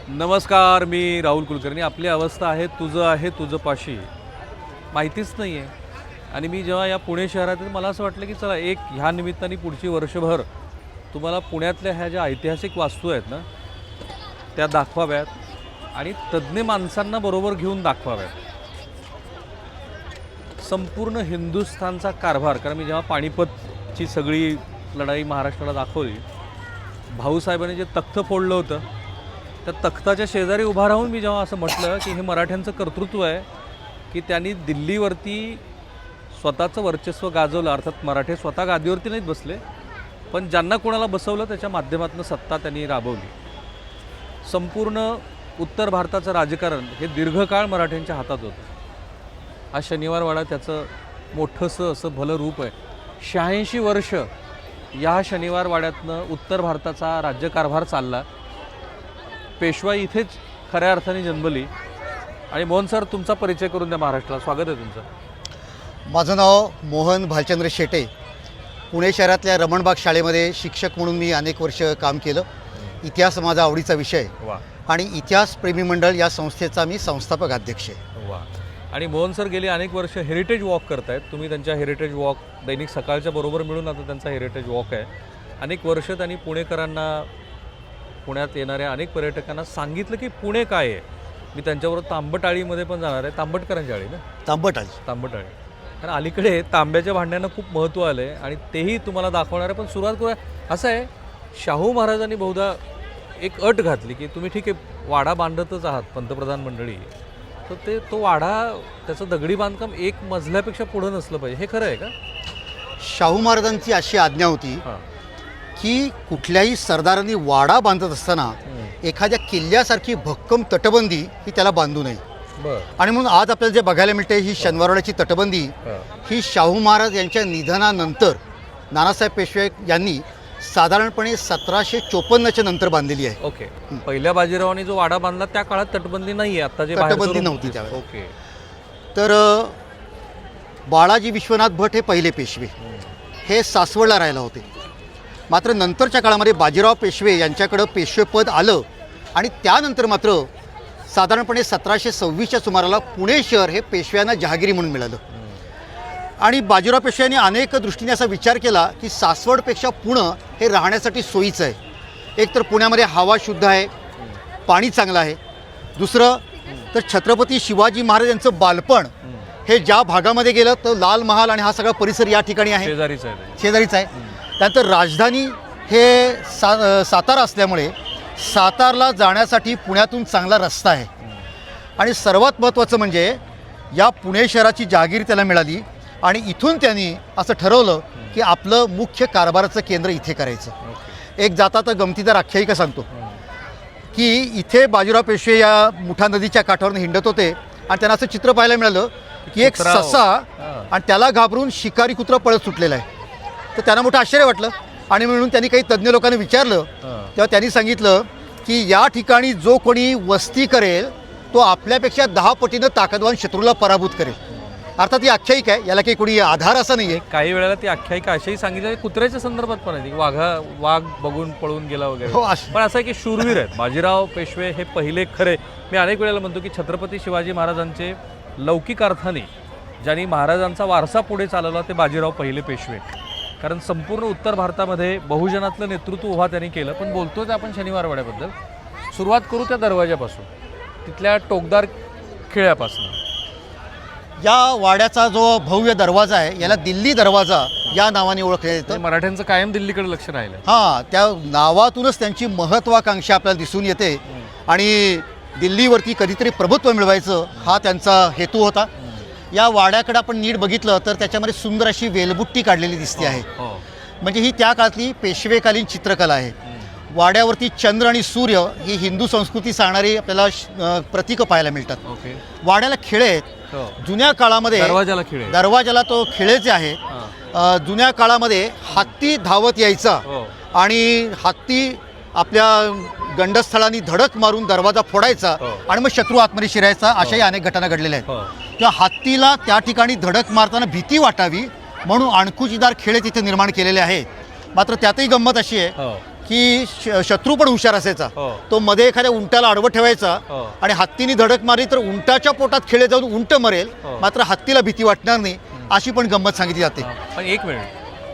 नमस्कार, मी राहुल कुलकर्णी. आपली अवस्था आहे तुझं पाशी माहितीच नाही आहे. आणि मी जेव्हा या पुणे शहरात मला असं वाटलं की चला एक ह्या निमित्ताने पुढची वर्षभर तुम्हाला पुण्यातल्या ह्या ज्या ऐतिहासिक वास्तू आहेत ना त्या दाखवाव्यात आणि तज्ज्ञ माणसांना बरोबर घेऊन दाखवाव्यात. संपूर्ण हिंदुस्थानचा कारभार, कारण मी जेव्हा पानिपतची सगळी लढाई महाराष्ट्राला दाखवली, भाऊसाहेबांनी जे तख्त फोडलं होतं त्या तख्ताच्या शेजारी उभा राहून मी जेव्हा असं म्हटलं की हे मराठ्यांचं कर्तृत्व आहे की त्यांनी दिल्लीवरती स्वतःचं वर्चस्व गाजवलं. अर्थात मराठे स्वतः गादीवरती नाहीत बसले, पण ज्यांना कोणाला बसवलं त्याच्या माध्यमातून सत्ता त्यांनी राबवली. संपूर्ण उत्तर भारताचं राजकारण हे दीर्घकाळ मराठ्यांच्या हातात होतं. हा शनिवारवाडा त्याचं मोठंसं असं भलं रूप आहे. 86 वर्ष या शनिवारवाड्यातनं उत्तर भारताचा राज्यकारभार चालला. पेशवाई इथेच खऱ्या अर्थाने जन्मली. आणि मोहन सर, तुमचा परिचय करून द्या महाराष्ट्राला. स्वागत आहे तुमचं. माझं नाव मोहन भालचंद्र शेटे. पुणे शहरातल्या रमणबाग शाळेमध्ये शिक्षक म्हणून मी अनेक वर्ष काम केलं. इतिहास माझा आवडीचा विषय आणि इतिहास प्रेमी मंडळ या संस्थेचा मी संस्थापक अध्यक्ष आहे. वा. आणि मोहन सर गेली अनेक वर्ष हेरिटेज वॉक करतायत. तुम्ही त्यांच्या हेरिटेज वॉक दैनिक सकाळच्या बरोबर मिळून आता त्यांचा हेरिटेज वॉक आहे. अनेक वर्ष त्यांनी पुणेकरांना, पुण्यात येणाऱ्या अनेक पर्यटकांना सांगितलं की पुणे काय आहे. मी त्यांच्याबरोबर तांबटाळीमध्ये पण जाणार आहे. तांबटकरांची आळी ना, तांबटाळी. कारण अलीकडे तांब्याच्या भांड्यांना खूप महत्त्व आलं आहे आणि तेही तुम्हाला दाखवणार आहे. पण सुरुवात करूया. असं आहे, शाहू महाराजांनी बहुधा एक अट घातली की तुम्ही ठीक आहे वाडा बांधतच आहात पंतप्रधान मंडळी, तर तो वाडा त्याचं दगडी बांधकाम एक मजल्यापेक्षा पुढं नसलं पाहिजे. हे खरं आहे का? शाहू महाराजांची अशी आज्ञा होती की कुठल्याही सरदारांनी वाडा बांधत असताना एखाद्या किल्ल्यासारखी भक्कम तटबंदी ही त्याला बांधू नये. आणि म्हणून आज आपल्याला जे बघायला मिळते ही शनिवारवाड्याची तटबंदी ही शाहू महाराज यांच्या निधनानंतर नानासाहेब पेशवे यांनी साधारणपणे 1754च्या नंतर बांधलेली आहे. ओके. पहिल्या बाजीरावांनी जो वाडा बांधला त्या काळात तटबंदी नाही आहे. आता जे तटबंदी नव्हती त्यावेळेस. ओके. तर बाळाजी विश्वनाथ भट हे पहिले पेशवे हे सासवडला राहायला होते. मात्र नंतरच्या काळामध्ये बाजीराव पेशवे यांच्याकडं पेशवेपद आलं आणि त्यानंतर मात्र साधारणपणे 1726च्या सुमाराला पुणे शहर हे पेशव्यांना जहागिरी म्हणून मिळालं. आणि बाजीराव पेशव्यांनी अनेक दृष्टीने असा विचार केला की सासवडपेक्षा पुणं हे राहण्यासाठी सोयीचं आहे. एक तर पुण्यामध्ये हवा शुद्ध आहे, पाणी चांगलं आहे. दुसरं तर छत्रपती शिवाजी महाराज यांचं बालपण हे ज्या भागामध्ये गेलं तर लाल महाल आणि हा सगळा परिसर या ठिकाणी आहे, शेजारीच आहे. त्यानंतर राजधानी हे सातारा असल्यामुळे सातारला जाण्यासाठी पुण्यातून चांगला रस्ता आहे. आणि सर्वात महत्त्वाचं म्हणजे या पुणे शहराची जहागीर त्याला मिळाली आणि इथून त्यांनी असं ठरवलं की आपलं मुख्य कारभाराचं केंद्र इथे करायचं. एक जाता तर गमतीदार आख्यायिका सांगतो की इथे बाजीराव पेशवे या मुठा नदीच्या काठावरून हिंडत होते आणि त्यांना असं चित्र पाहायला मिळालं की एक ससा आणि त्याला घाबरून शिकारी कुत्रा पळत सुटलेला आहे. तर त्यांना मोठं आश्चर्य वाटलं आणि म्हणून त्यांनी काही तज्ज्ञ लोकांनी विचारलं तेव्हा त्यांनी सांगितलं की या ठिकाणी जो कोणी वस्ती करेल तो आपल्यापेक्षा 10 पटीनं ताकदवान शत्रूला पराभूत करेल. अर्थात ही आख्यायिका आहे, याला काही कोणी आधार असा नाही आहे. काही वेळेला ती आख्यायिका अशाही सांगितलं कुत्र्याच्या संदर्भात पण आहे, वाघ बघून पळून गेला वगैरे. पण असं आहे की शूरवीर आहेत बाजीराव पेशवे हे पहिले खरे. मी अनेक वेळेला म्हणतो की छत्रपती शिवाजी महाराजांचे लौकिक अर्थाने ज्यांनी महाराजांचा वारसा पुढे चालवला ते बाजीराव पहिले पेशवे. कारण संपूर्ण उत्तर भारतामध्ये बहुजनातलं नेतृत्व उभा त्यांनी केलं. पण बोलतोय ते आपण शनिवारवाड्याबद्दल. सुरुवात करू त्या दरवाजापासून, तिथल्या टोकदार खिळ्यापासून. या वाड्याचा जो भव्य दरवाजा आहे याला दिल्ली दरवाजा या नावाने ओळखलं जातं. मराठ्यांचं कायम दिल्लीकडे लक्ष राहिलं. हां, त्या नावातूनच त्यांची महत्त्वाकांक्षा आपल्याला दिसून येते आणि दिल्लीवरती कधीतरी प्रभुत्व मिळवायचं हा त्यांचा हेतू होता. या वाड्याकडे आपण नीट बघितलं तर त्याच्यामध्ये सुंदर अशी वेलबुट्टी काढलेली दिसते आहे. म्हणजे ही त्या काळातली पेशवेकालीन चित्रकला आहे. वाड्यावरती चंद्र आणि सूर्य ही हिंदू संस्कृती सांगणारी आपल्याला प्रतीकं पाहायला मिळतात. वाड्याला खिळे आहेत. जुन्या काळामध्ये दरवाजाला तो खिळेचे आहे. जुन्या काळामध्ये हत्ती धावत यायचा आणि हत्ती आपल्या गंडस्थळांनी धडक मारून दरवाजा फोडायचा आणि मग शत्रू आतमध्ये शिरायचा. अशाही अनेक घटना घडलेल्या आहेत. त्या हत्तीला त्या ठिकाणी धडक मारताना भीती वाटावी म्हणून अणकुचीदार खिळे तिथे निर्माण केलेले आहेत. मात्र त्यातही गंमत अशी आहे की शत्रू पण हुशार असायचा. हो. तो मध्ये एखाद्या उंटाला आडवं ठेवायचा हो. आणि हत्तीने धडक मारली तर उंटाच्या पोटात खेळे जाऊन उंट मरेल, हो. मात्र हत्तीला भीती वाटणार नाही, अशी पण गंमत सांगितली जाते. पण एक मिनिट,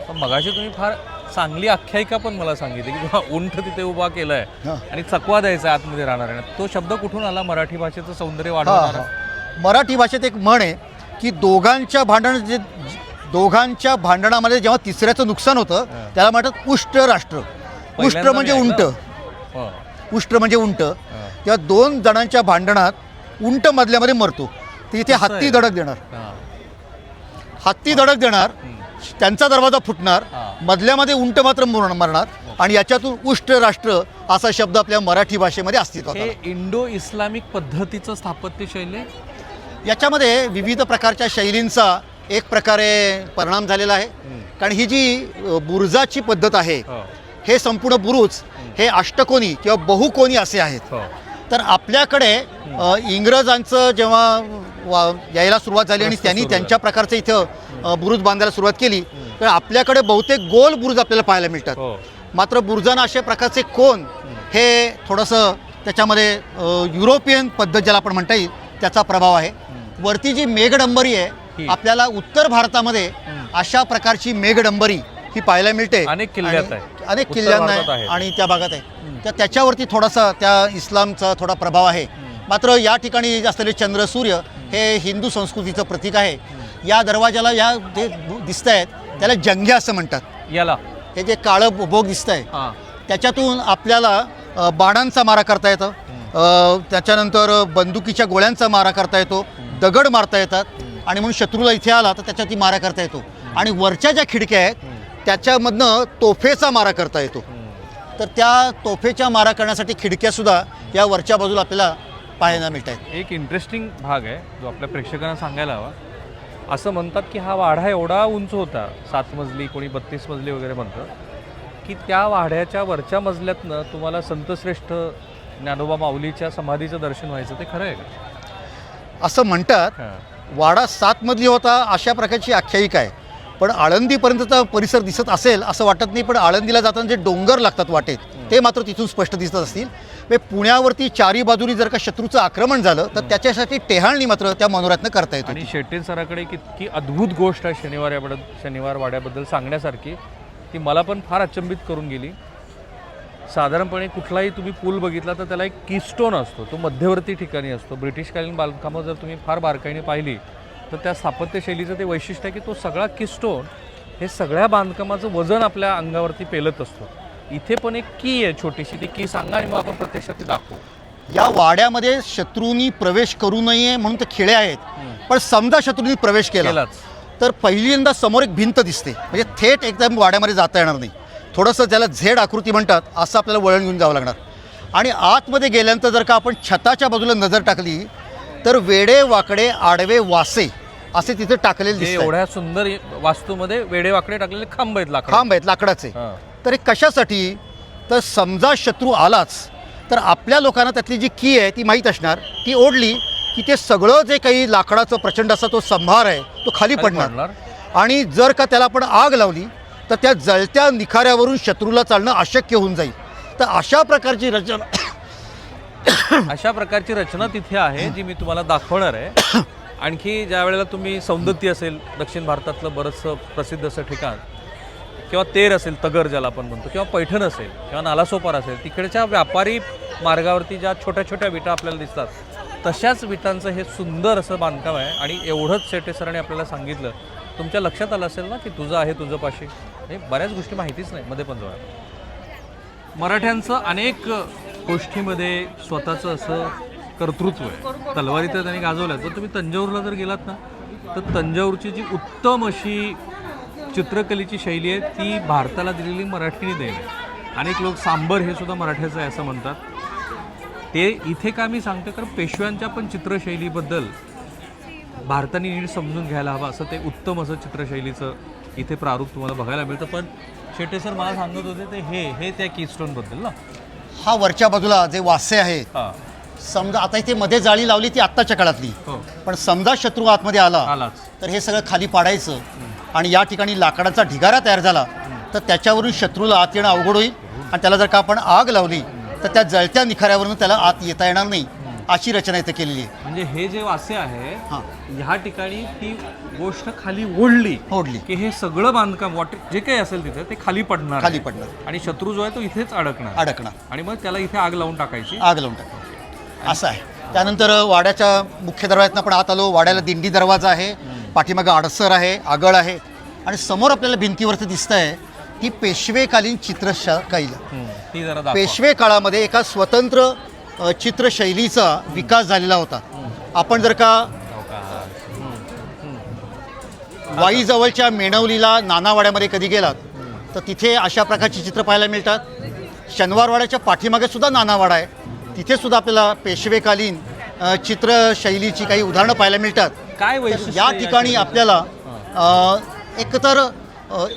पण मगाशी तुम्ही फार चांगली आख्यायिका पण मला सांगितली की जेव्हा उंट तिथे उभा केलाय हां. आणि चकवा द्यायचा आतमध्ये राहणार आहे, तो शब्द कुठून आला? मराठी भाषेचं सौंदर्य हा, वाढवणारा. हा. मराठी भाषेत एक म्हण आहे की दोघांच्या भांडणामध्ये जेव्हा तिसऱ्याचं नुकसान होतं हां. त्याला म्हणतात उष्ट राष्ट्र. उष्ट पहिल्यांदा म्हणजे मी उंट, ऐकलं. हो. उष्ट म्हणजे उंट. तेव्हा दोन जणांच्या भांडणात उंट मधल्यामध्ये मरतो, तर इथे असं हत्ती आहे. धडक देणार. हां. हत्ती धडक देणार, त्यांचा दरवाजा फुटणार, हां. मधल्यामध्ये उंट मात्र मरणार, आणि याच्यातून उष्ट राष्ट्र असा शब्द आपल्या मराठी भाषेमध्ये अस्तित्वात हे आला. इंडो इस्लामिक पद्धतीचं स्थापत्य शैली आहे? याच्यामध्ये विविध प्रकारच्या शैलींचा एक प्रकारे परिणाम झालेला आहे. कारण ही जी बुरुजाची पद्धत आहे, हो. हे संपूर्ण बुरुज हे अष्टकोनी किंवा बहुकोनी असे आहेत. हो. तर आपल्याकडे इंग्रजांचं जेव्हा यायला सुरुवात झाली आणि प्रस्थ त्यांनी सुरू त्यांच्या प्रकारचं इथं बुरुज बांधायला सुरुवात केली, तर आपल्याकडे बहुतेक गोल बुरुज आपल्याला पाहायला मिळतात. हो. मात्र बुरुजांना अशा प्रकारचे कोन हे थोडंसं त्याच्यामध्ये युरोपियन पद्धत ज्याला आपण म्हणता येईल त्याचा प्रभाव आहे. वरती जी मेघडंबरी आहे, ही. आपल्याला उत्तर भारतामध्ये अशा प्रकारची मेघडंबरी ही पाहायला मिळते. अनेक किल्ल्यात आणि आहे. अनेक उत्तर किल्ल्यांना भारतात आहे आहे. आणि त्या भागात आहे. तर त्याच्यावरती थोडासा त्या इस्लामचा थोडा प्रभाव आहे. मात्र या ठिकाणी असलेले चंद्र सूर्य हे हिंदू संस्कृतीचं प्रतीक आहे. या दरवाजाला या जे दिसत आहेत त्याला जंग्या असं म्हणतात. याला हे जे काळं बोग दिसत आहे हां. त्याच्यातून आपल्याला बाणांचा मारा करता येतं, त्याच्यानंतर बंदुकीच्या गोळ्यांचा मारा करता येतो, दगड मारता येतात, आणि म्हणून शत्रूला इथे आला तर त्याच्यात मारा करता येतो. आणि वरच्या ज्या खिडक्या आहेत त्याच्यामधनं तोफेचा मारा करता येतो. तर त्या तोफेच्या मारा करण्यासाठी खिडक्यासुद्धा या वरच्या बाजूला आपल्याला पाहायला मिळत आहेत. एक इंटरेस्टिंग भाग आहे जो आपल्या प्रेक्षकांना सांगायला हवा. असं म्हणतात की हा वाडा एवढा उंच होता, 7 मजली, कोणी 32 मजली वगैरे म्हणतं, की त्या वाड्याच्या वरच्या मजल्यातनं तुम्हाला संतश्रेष्ठ ज्ञानोबा माऊलीच्या समाधीचं दर्शन व्हायचं. ते खरं आहे का? असं म्हणतात. हां. वाडा 7 मजली होता अशा प्रकारची आख्यायिका आहे. पण आळंदीपर्यंतचा परिसर दिसत असेल असं वाटत नाही. पण आळंदीला जाताना जे डोंगर लागतात वाटेत ते मात्र तिथून स्पष्ट दिसत असतील. म्हणजे पुण्यावरती चारी बाजूनी जर का शत्रूचं आक्रमण झालं तर त्याच्यासाठी टेहाळणी मात्र त्या मनोऱ्यातनं करता येते. आणि शेट्टे सराकडे एक इतकी अद्भुत गोष्ट आहे शनिवार वाड्याबद्दल सांगण्यासारखी, ती मला पण फार अचंबित करून गेली. साधारणपणे कुठलाही तुम्ही पूल बघितला तर त्याला एक कीस्टोन असतो, तो मध्यवर्ती ठिकाणी असतो. ब्रिटिशकालीन बांधकामं जर तुम्ही फार बारकाईने पाहिली तर त्या स्थापत्य शैलीचं ते वैशिष्ट्य आहे की तो सगळा कीस्टोन हे सगळ्या बांधकामाचं वजन आपल्या अंगावरती पेलत असतो. इथे पण एक की आहे छोटीशी, ती की सांगा आणि मग आपण प्रत्यक्षात ती दाखवू. या वाड्यामध्ये शत्रूंनी प्रवेश करू नये म्हणून ते खिळे आहेत. पण समजा शत्रूंनी प्रवेश केला केलाच तर पहिल्यांदा समोर एक भिंत दिसते, म्हणजे थेट एकदम वाड्यामध्ये जाता येणार नाही. थोडंसं ज्याला झेड आकृती म्हणतात असं आपल्याला वळण घेऊन जावं लागणार. आणि आतमध्ये गेल्यानंतर जर का आपण छताच्या बाजूला नजर टाकली तर वेडे वाकडे आडवे वासे असे तिथे टाकलेले हे दिसतात. एवढ्या सुंदर वास्तूमध्ये वेडेवाकडे टाकलेले खांब आहेत, लाकडाचे. खांब आहेत लाकडाचे. हां. तर हे कशासाठी? तर समजा शत्रू आलाच तर आपल्या लोकांना त्यातली जी की आहे ती माहीत असणार, ती ओढली की ते सगळं जे काही लाकडाचं प्रचंड असा तो संभार आहे तो खाली पडणार. आणि जर का त्याला आपण आग लावली तर त्या जळत्या निखाऱ्यावरून शत्रूला चालणं अशक्य होऊन जाईल. तर अशा प्रकारची रचना तिथे आहे जी मी तुम्हाला दाखवणार आहे. आणखी ज्या वेळेला तुम्ही सौंदत्ती असेल, दक्षिण भारतातलं बरंचसं प्रसिद्ध असं ठिकाण, किंवा तेर असेल, तगर ज्याला आपण म्हणतो, किंवा पैठण असेल, किंवा नालासोपार असेल, तिकडच्या व्यापारी मार्गावरती ज्या छोट्या छोट्या विटा आपल्याला दिसतात तशाच विटांचं हे सुंदर असं बांधकाम आहे. आणि एवढंच शेट्टे सरांनी आपल्याला सांगितलं, तुमच्या लक्षात आलं असेल ना की तुझं आहे तुझं पाशी. हे बऱ्याच गोष्टी माहितीच नाही मध्ये पण. मराठ्यांचं अनेक गोष्टीमध्ये स्वतःचं असं कर्तृत्व आहे. तलवारी तर त्यांनी गाजवल्यात, पण तुम्ही तंजावरला जर गेलात ना तर तंजावरची जी उत्तम अशी चित्रकलेची शैली आहे ती भारताला दिलेली मराठीने देण आहे. अनेक लोक सांबर हे सुद्धा मराठ्याचं आहे असं म्हणतात. ते इथे का मी सांगतो, कारण पेशव्यांच्या पण चित्रशैलीबद्दल भारताने नीट समजून घ्यायला हवं असं ते उत्तम असं चित्रशैलीचं इथे प्रारूप तुम्हाला बघायला मिळतं. पण शेट्टे सर मला सांगत होते ते हे त्या कीस्टोनबद्दल ना. हा वरच्या बाजूला जे वासे आहेत, हां. समजा आता इथे मध्ये जाळी लावली ती आत्ताच्या काळातली, हो. पण समजा शत्रू आतमध्ये आलाच. तर हे सगळं खाली पाडायचं आणि या ठिकाणी लाकडाचा ढिगारा तयार झाला तर त्याच्यावरून शत्रूला आत येणं अवघड होईल. आणि त्याला जर का आपण आग लावली तर त्या जळत्या निखाऱ्यावरून त्याला आत येता येणार नाही, अशी रचना इथं केलेली आहे. म्हणजे हे जे वासे आहे हां, ह्या ठिकाणी ती गोष्ट खाली ओढली की हे सगळं बांधकाम वॉटर जे काही असेल तिथे ते खाली पडणार खाली आहे. पडणार, आणि शत्रू जो आहे तो इथेच अडकणार आणि मग त्याला इथे आग लावून टाकायची. आग लावून टाकणार असं आहे. त्यानंतर वाड्याच्या मुख्य दरवाज्यातनं आपण आत आलो. वाड्याला दिंडी दरवाजा आहे, पाठीमागं आडसर आहे, आगळ आहे आणि समोर आपल्याला भिंतीवरती दिसत आहे की पेशवेकालीन चित्रशैली. ती जरा दाखवा. पेशवे काळामध्ये एका स्वतंत्र चित्रशैलीचा विकास झालेला होता. आपण जर का वाईजवळच्या मेणवलीला नानावाड्यामध्ये कधी गेलात तर तिथे अशा प्रकारची चित्र पाहायला मिळतात. शनिवारवाड्याच्या पाठीमागे सुद्धा नानावाडा आहे, तिथे सुद्धा आपल्याला पेशवेकालीन चित्रशैलीची काही उदाहरणं पाहायला मिळतात. काय तर वैशिष्ट्य या ठिकाणी आपल्याला एकतर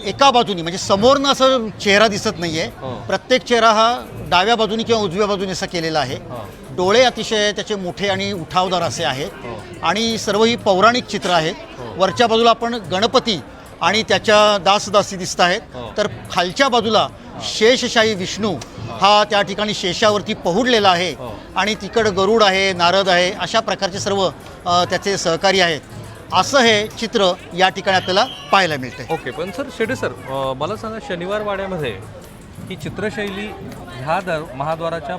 एका बाजूनी म्हणजे समोरनं असं चेहरा दिसत नाही आहे. हो. प्रत्येक चेहरा हा डाव्या बाजूनी किंवा उजव्या बाजूने असा केलेला आहे. हो. डोळे अतिशय त्याचे मोठे आणि उठावदार असे आहेत. हो. आणि सर्व ही पौराणिक चित्र आहेत. हो. वरच्या बाजूला आपण गणपती आणि त्याच्या दासदासी दिसत आहेत. हो. तर खालच्या बाजूला शेषशाही विष्णू हा त्या ठिकाणी शेषावरती पहुडलेला आहे. हो. आणि तिकडं गरुड आहे, नारद आहे, अशा प्रकारचे सर्व त्याचे सहकारी आहेत. असं हे चित्र या ठिकाणी आपल्याला पाहायला मिळते. ओके, पण सर शेटे सर मला सांगा, शनिवार वाड्यामध्ये ही चित्रशैली ह्या महाद्वाराच्या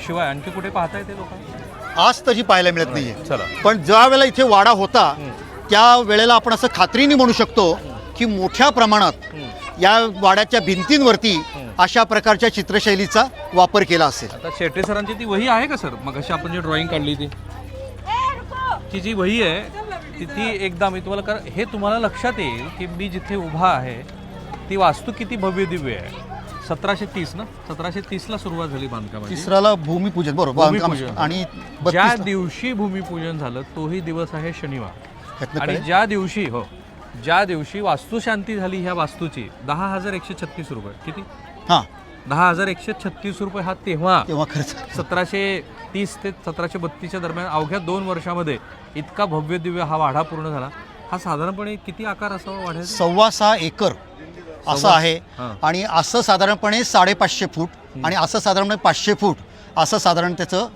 शिवाय आणखी कुठे पाहता येते लोकांना? आज तरी पाहायला मिळत नाहीये. चला. पण ज्या वेळेला इथे वाडा होता त्या वेळेला आपण असं खात्रीने म्हणू शकतो की मोठ्या प्रमाणात या वाड्याच्या भिंतींवरती अशा प्रकारच्या चित्रशैलीचा वापर केला असेल. आता शेटे सरांची ती वही आहे का सर? मग अशी आपण जी ड्रॉइंग काढली ती जी वही आहे ती एकदा मी तुम्हाला हे तुम्हाला लक्षात येईल की मी जिथे उभा आहे ती वास्तू किती भव्य दिव्य आहे. 1730 ना, 1730ला सुरुवात झाली बांधकामाची. तिसऱ्याला भूमिपूजन बरोबर भूमिपूजन. आणि ज्या दिवशी भूमिपूजन झालं तोही दिवस आहे शनिवार. ह्यातनं आणि कळेल. ज्या दिवशी वास्तुशांती झाली ह्या वास्तूची 10,136 रुपये. किती? हां, 10,136 रुपये हा तेव्हा खर्च 1730 ते 1732च्या दरम्यान अवघ्या 2 वर्षामध्ये इतका भव्य दिव्य हा वाडा पूर्ण झाला. हा साधारणपणे किती आकार असावा वाड्याचा? 6.25 एकर असं आहे. हां. आणि असं साधारणपणे 550 फूट आणि असं साधारणपणे 500 फूट असं साधारण त्याचं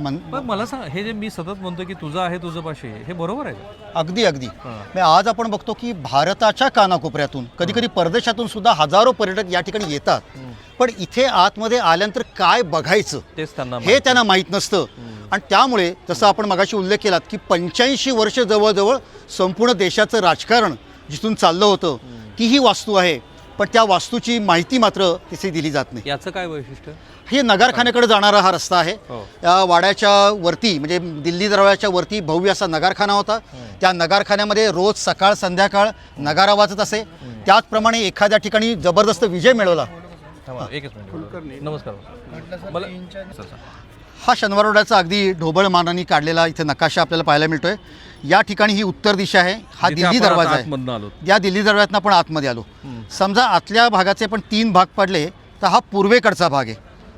पण मला सांग, हे जे मी सतत म्हणतो की तुझं आहे तुझं पाशी आहे, हे बरोबर आहे का? अगदी अगदी. हां. म्हणजे आज आपण बघतो की भारताच्या कानाकोपऱ्यातून कधी कधी परदेशातून सुद्धा हजारो पर्यटक या ठिकाणी येतात. पण इथे आतमध्ये आल्यानंतर काय बघायचं तेच त्यांना हे त्यांना माहीत नसतं. आणि त्यामुळे जसं आपण मगाशी उल्लेख केलात की 85 वर्ष जवळजवळ संपूर्ण देशाचं राजकारण जिथून चाललं होतं ती ही वास्तू आहे. पण त्या वास्तूची माहिती मात्र तिथे दिली जात नाही. याचं काय वैशिष्ट्य? हे नगारखान्याकडे जाणारा हा रस्ता आहे. हो. या वाड्याच्या वरती म्हणजे दिल्ली दरवाजाच्या वरती भव्य असा नगारखाना होता. त्या नगारखान्यामध्ये रोज सकाळ संध्याकाळ नगारा वाजत असे. त्याचप्रमाणे एखाद्या ठिकाणी जबरदस्त विजय मिळवला. एकच मिनिट. नमस्कार. मला हा शनिवारवाड्याचा अगदी ढोबळ मानाने काढलेला इथे नकाशा आपल्याला पाहायला मिळतोय. या ठिकाणी ही उत्तर दिशा आहे. हा जिथे दिल्ली आपण दरवाजा आता आहे. आतमधनं आलो. या दिल्ली दरवाज्यातनं आपण आतमध्ये आलो. समजा आतल्या भागाचे पण 3 भाग पडले तर हा पूर्वेकडचा भाग आहे.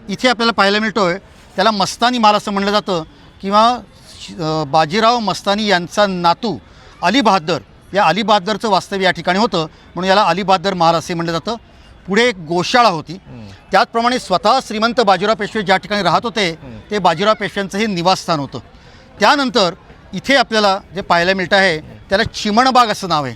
इथे आपल्याला पाहायला मिळतोय त्याला मस्तानी महाल असं म्हणलं जातं किंवा बाजीराव मस्तानी यांचा नातू अली बहादर, या अली बहादरचं वास्तव्य या ठिकाणी होतं म्हणून याला अली बहादर महाल असे म्हणलं जातं. पुढे एक गोशाळा होती. त्याचप्रमाणे स्वतः श्रीमंत बाजीराव पेशवे ज्या ठिकाणी राहत होते ते बाजीराव पेशव्यांचं हे निवासस्थान होतं. त्यानंतर इथे आपल्याला जे पाहायला मिळतं आहे त्याला चिमणबाग असं नाव आहे.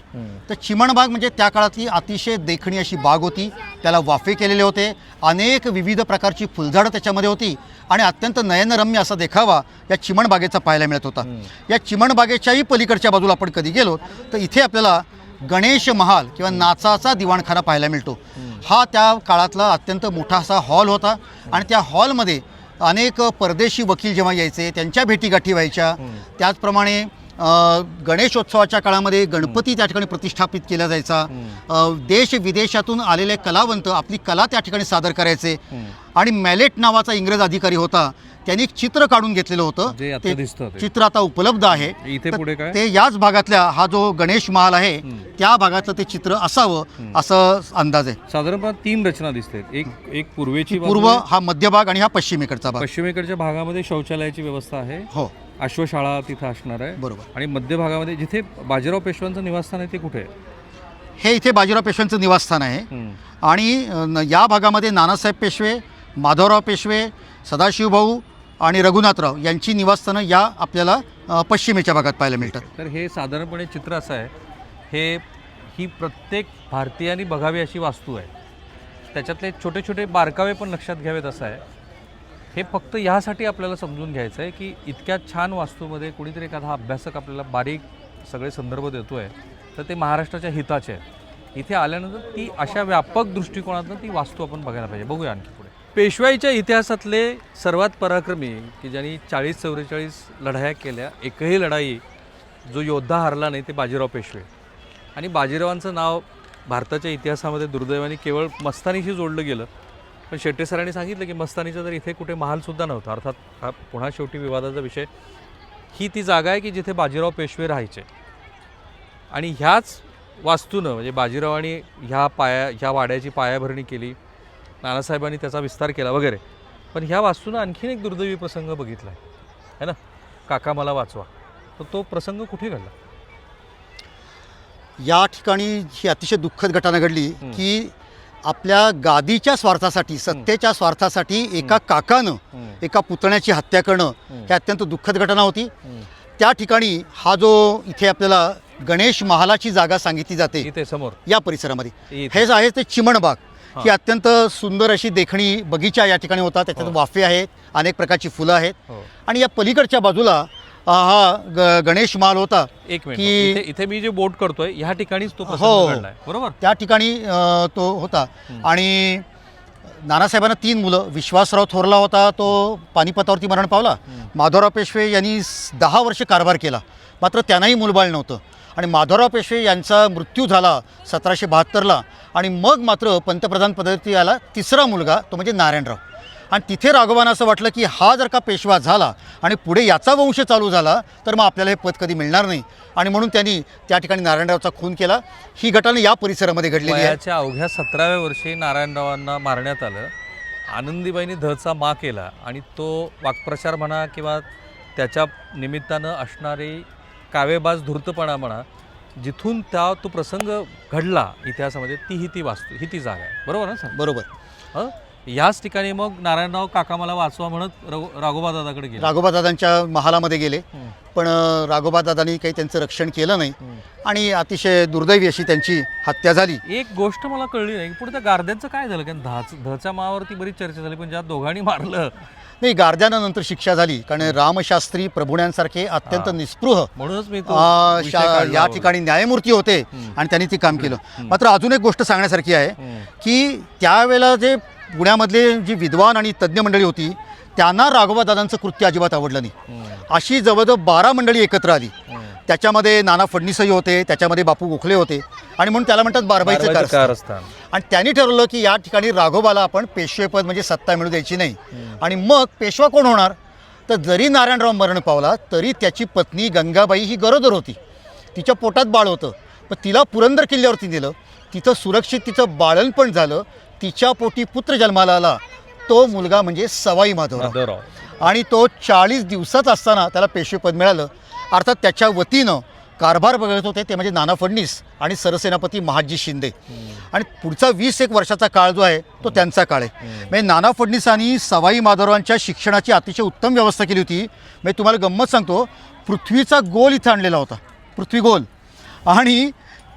तर चिमणबाग म्हणजे त्या काळातली अतिशय देखणी अशी बाग होती. त्याला वाफे केलेले होते. अनेक विविध प्रकारची फुलझाडं त्याच्यामध्ये होती आणि अत्यंत नयनरम्य असा देखावा या चिमणबागेचा पाहायला मिळत होता. या चिमणबागेच्याही पलीकडच्या बाजूला आपण कधी गेलो तर इथे आपल्याला गणेश महाल किंवा नाचाचा दिवाणखाना पाहायला मिळतो. हा त्या काळातला अत्यंत मोठा असा हॉल होता आणि त्या हॉलमध्ये अनेक परदेशी वकील जेव्हा यायचे त्यांच्या भेटीगाठी व्हायच्या. त्याचप्रमाणे गणेशोत्सवाच्या काळामध्ये गणपती त्या ठिकाणी प्रतिष्ठापित केला जायचा. देश विदेशातून आलेले कलावंत आपली कला त्या ठिकाणी सादर करायचे. आणि मॅलेट नावाचा इंग्रज अधिकारी होता, त्यांनी एक चित्र काढून घेतलेलं होतं. ते चित्र आता उपलब्ध आहे. इथे पुढे काय ते याच भागातल्या हा जो गणेश महाल आहे त्या भागातलं ते चित्र असावं असं अंदाज आहे. साधारणपणे 3 रचना दिसते. एक पूर्वेची पूर्व हा मध्य भाग आणि हा पश्चिमेकडचा भाग. पश्चिमेकडच्या भागामध्ये शौचालयाची व्यवस्था आहे. हो, अश्वशाळा तिथं असणार आहे. बरोबर. आणि मध्य भागामध्ये जिथे बाजीराव पेशव्यांचं निवासस्थान आहे ते कुठे आहे? हे इथे बाजीराव पेशव्यांचं निवासस्थान आहे. आणि या भागामध्ये नानासाहेब पेशवे, माधवराव पेशवे, सदाशिवभाऊ आणि रघुनाथराव यांची निवासस्थानं या आपल्याला पश्चिमेच्या भागात पाहायला मिळतात. तर हे साधारणपणे चित्र असं आहे, ही प्रत्येक भारतीयांनी बघावी अशी वास्तू आहे. त्याच्यातले छोटे छोटे बारकावे पण लक्षात घ्यावेत असं आहे. हे फक्त ह्यासाठी आपल्याला समजून घ्यायचं आहे की इतक्या छान वास्तूमध्ये कोणीतरी एखादा अभ्यासक आपल्याला बारीक सगळे संदर्भ देतो आहे, तर ते महाराष्ट्राच्या हिताचे आहे. इथे आल्यानंतर ती अशा व्यापक दृष्टिकोनातून ती वास्तू आपण बघायला पाहिजे. बघूया आणखी पुढे. पेशवाईच्या इतिहासातले सर्वात पराक्रमी की ज्यांनी 40-44 लढाया केल्या, एकही लढाई जो योद्धा हारला नाही ते बाजीराव पेशवे. आणि बाजीरावांचं नाव भारताच्या इतिहासामध्ये दुर्दैवाने केवळ मस्तानीशी जोडलं गेलं. पण शेट्टे सरांनी सांगितलं की मस्तानीचा तर इथे कुठे महालसुद्धा नव्हता. अर्थात हा पुन्हा शेवटी विवादाचा विषय. ही ती जागा आहे की जिथे बाजीराव पेशवे राहायचे. आणि ह्याच वास्तूनं म्हणजे बाजीरावांनी ह्या वाड्याची पायाभरणी केली, नानासाहेबांनी त्याचा विस्तार केला वगैरे. पण ह्या वास्तूनं आणखीन एक दुर्दैवी प्रसंग बघितला आहे ना, काका मला वाचवा. तर तो प्रसंग कुठे घडला? या ठिकाणी ही अतिशय दुःखद घटना घडली की आपल्या गादीच्या स्वार्थासाठी, सत्तेच्या स्वार्थासाठी एका काकानं एका पुतण्याची हत्या करणं ही अत्यंत दुःखद घटना होती. त्या ठिकाणी हा जो इथे आपल्याला गणेश महालाची जागा सांगितली जाते इथे समोर या परिसरामध्ये, हे आहे ते चिमणबाग. ही अत्यंत सुंदर अशी देखणी बगीचा या ठिकाणी होता. त्याच्यात वाफे आहेत, अनेक प्रकारची फुलं आहेत. आणि या पलीकडच्या बाजूला हा गणेश महाल होता. एक मिनिट, इथे मी जे बोट करतोय ह्या ठिकाणीच तो प्रसंग घडलाय, बरोबर? त्या ठिकाणी तो होता. आणि नानासाहेबांना 3 मुलं. विश्वासराव थोरला होता, तो पानिपतावरती मरण पावला. माधवराव पेशवे यांनी 10 वर्ष कारभार केला, मात्र त्यांनाही मूलबाळ नव्हतं. आणि माधवराव पेशवे यांचा मृत्यू झाला 1772ला. आणि मग मात्र पंतप्रधान पदावरती आला 3रा मुलगा, तो म्हणजे नारायणराव. आणि तिथे राघवांना असं वाटलं की हा जर का पेशवा झाला आणि पुढे याचा वंश चालू झाला तर मग आपल्याला हे पद कधी मिळणार नाही. आणि म्हणून त्यांनी त्या ठिकाणी नारायणरावचा खून केला. ही घटना या परिसरामध्ये घडलेली आहे. वयाच्या अवघ्या 17व्या वर्षी नारायणरावांना मारण्यात आलं. आनंदीबाईंनी धचा मा केला आणि तो वाक्प्रचार म्हणा किंवा त्याच्या निमित्तानं असणारी कावेबाज धूर्तपणा म्हणा, जिथून तो प्रसंग घडला इतिहासामध्ये, ती वास्तू, ही ती जागा आहे, बरोबर ना सर? बरोबर. याच ठिकाणी मग नारायणराव काका मला वाचवा म्हणत राघोबादादाकडे गेले. राघोबादादांच्या महालामध्ये गेले, पण राघोबादादांनी काही त्यांचं रक्षण केलं नाही आणि अतिशय दुर्दैवी अशी त्यांची हत्या झाली. एक गोष्ट मला कळली नाही, पुढे त्या गार्द्यांचं काय झालं? कारण धच्या मावावरती बरीच चर्चा झाली, पण ज्या दोघांनी मारलं नाही, गार्द्यानं नंतर शिक्षा झाली. कारण रामशास्त्री प्रभुण्यांसारखे अत्यंत निस्पृह, म्हणूनच मी या ठिकाणी न्यायमूर्ती होते आणि त्यांनी ती काम केलं. मात्र अजून एक गोष्ट सांगण्यासारखी आहे की त्यावेळेला जे पुण्यामधले जी विद्वान आणि तज्ज्ञ मंडळी होती त्यांना राघोबादादांचं कृत्य अजिबात आवडलं नाही. अशी जवळजवळ 12 मंडळी एकत्र आली. त्याच्यामध्ये नाना फडणीसही होते, त्याच्यामध्ये बापू गोखले होते. आणि म्हणून त्याला म्हणतात बारबाईचं कारस्थान. आणि त्यांनी ठरवलं की या ठिकाणी राघोबाला आपण पेशवेपद म्हणजे सत्ता मिळू द्यायची नाही. आणि मग पेशवा कोण होणार? तर जरी नारायणराव मरण पावला तरी त्याची पत्नी गंगाबाई ही गरोदर होती, तिच्या पोटात बाळ होतं. पण तिला पुरंदर किल्ल्यावरती नेलं, तिथं सुरक्षित तिचं बाळणपण झालं. तिच्या पोटी पुत्र जन्माला आला, तो मुलगा म्हणजे सवाई माधवराव. आणि तो 40 दिवसात असताना त्याला पेशवेपद मिळालं. अर्थात त्याच्या वतीनं कारभार बघत होते ते म्हणजे नाना फडणीस आणि सरसेनापती महादजी शिंदे. आणि पुढचा 21 वर्षाचा काळ जो आहे तो त्यांचा काळ आहे. म्हणजे नाना फडणीसांनी सवाई माधवरावांच्या शिक्षणाची अतिशय उत्तम व्यवस्था केली होती. म्हणजे तुम्हाला गंमत सांगतो, पृथ्वीचा गोल इथं आणलेला होता, पृथ्वी गोल. आणि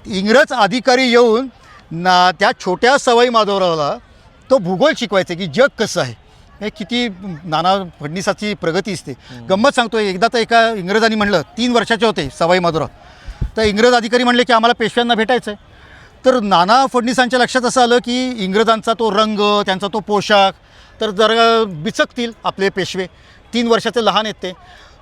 इंग्रज अधिकारी येऊन त्या छोट्या सवाई माधवरावाला तो भूगोल शिकवायचे की जग कसं आहे. हे किती नाना फडणीसाची प्रगती असते. गंमत सांगतो, एकदा तर एका इंग्रजांनी म्हणलं, 3 वर्षाचे होते सवाई माधवराव, तर इंग्रज अधिकारी म्हणले की आम्हाला पेशव्यांना भेटायचं आहे. तर नाना फडणीसांच्या लक्षात असं आलं की इंग्रजांचा तो रंग, त्यांचा तो पोशाख, तर जरा बिचकतील आपले पेशवे, 3 वर्षाचे लहान आहेत ते.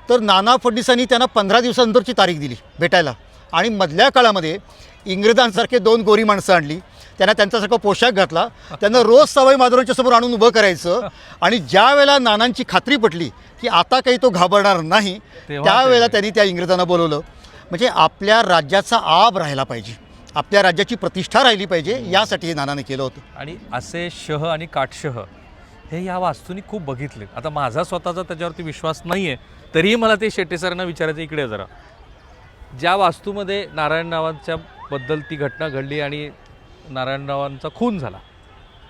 तर नाना फडणीसांनी त्यांना 15 दिवसानंतरची तारीख दिली भेटायला. आणि मधल्या काळामध्ये इंग्रजांसारखे 2 गोरी माणसं आणली, त्यांना त्यांच्यासारखा पोशाख घातला, त्यांना रोज सवाई माधवरावांच्या समोर आणून उभं करायचं. आणि ज्या वेळेला नानांची खात्री पटली की आता काही तो घाबरणार नाही, त्यावेळेला त्यांनी त्या इंग्रजांना बोलवलं. म्हणजे आपल्या राज्याचा आब राहिला पाहिजे, आपल्या राज्याची प्रतिष्ठा राहिली पाहिजे, यासाठी हे नानाने केलं होतं. आणि असे शह आणि काटशह हे या वास्तूंनी खूप बघितले. आता माझा स्वतःचा त्याच्यावरती विश्वास नाही आहे, तरीही मला ते शेट्टे सरांना विचारायचं, इकडे जरा, ज्या वास्तूमध्ये नारायणरावांच्या बद्दल ती घटना घडली आणि नारायणरावांचा खून झाला.